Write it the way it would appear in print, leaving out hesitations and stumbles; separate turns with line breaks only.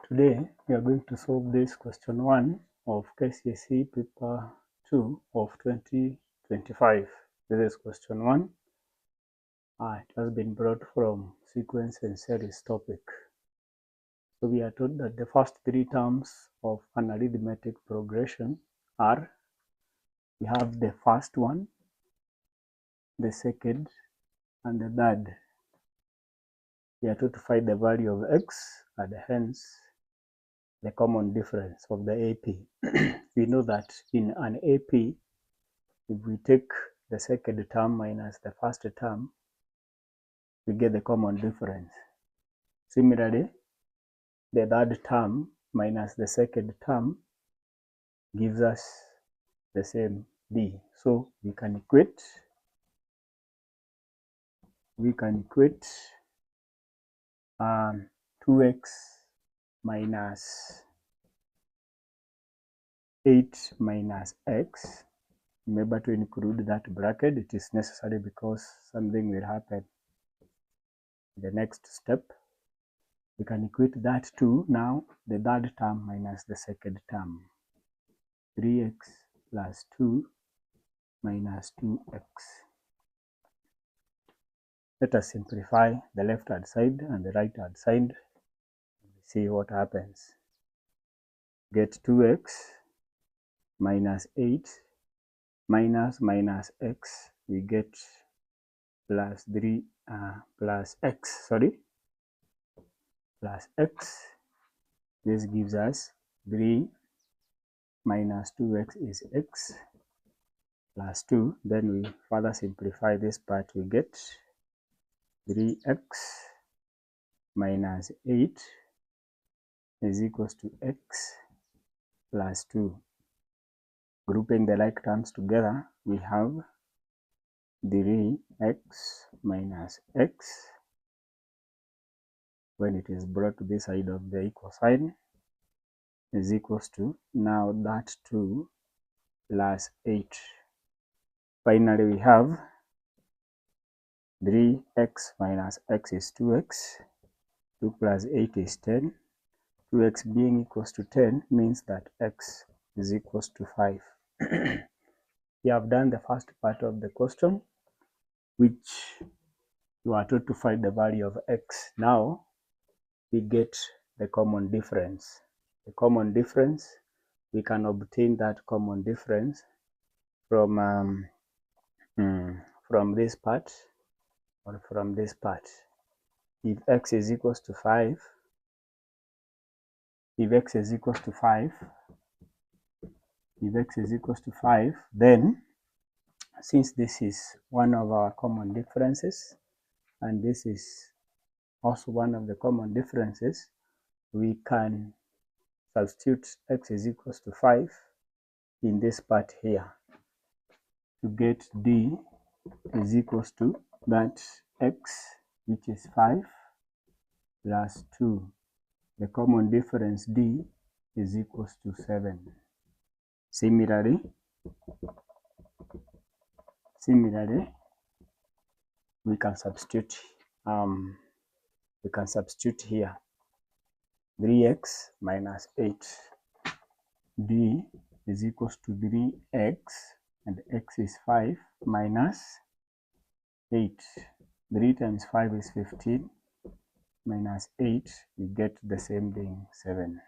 Today we are going to solve this question 1 of Kcse paper 2 of 2025. This is question 1. It has been brought from sequence and series topic. So we are told that the first three terms of an arithmetic progression are, we have the first one, the second, and the third. We are told to find the value of x and hence the common difference of the AP. We know that in an AP, if we take the second term minus the first term, we get the common difference. Similarly, the third term minus the second term gives us the same D. So we can equate 2x minus 8 minus x. Remember to include that bracket. It is necessary because something will happen in the next step. We can equate that to now the third term minus the second term. 3x plus 2 minus 2x. Let us simplify the left hand side and the right hand side. See what happens. Get 2x minus 8 minus x. We get plus 3 plus x. Plus x. This gives us 3 minus 2x is x plus 2. Then we further simplify this part. We get 3x minus 8 is equals to x plus 2. Grouping the like terms together, we have 3x minus x. When it is brought to this side of the equal sign is equals to now that 2 plus 8. Finally, we have 3x minus x is 2x. 2 plus 8 is 10. 2x being equals to 10 means that x is equals to 5. We have done the first part of the question, which you are told to find the value of x. Now we get the common difference. The common difference, we can obtain that common difference from this part or from this part. If x is equals to 5, then since this is one of our common differences and this is also one of the common differences, we can substitute x is equals to 5 in this part here to get D is equals to that x, which is 5 plus 2. The common difference D is equals to 7. Similarly, we can substitute here 3x minus 8. D is equals to 3x and x is 5 minus 8. 3 times 5 is 15 minus 8, we get the same thing, 7.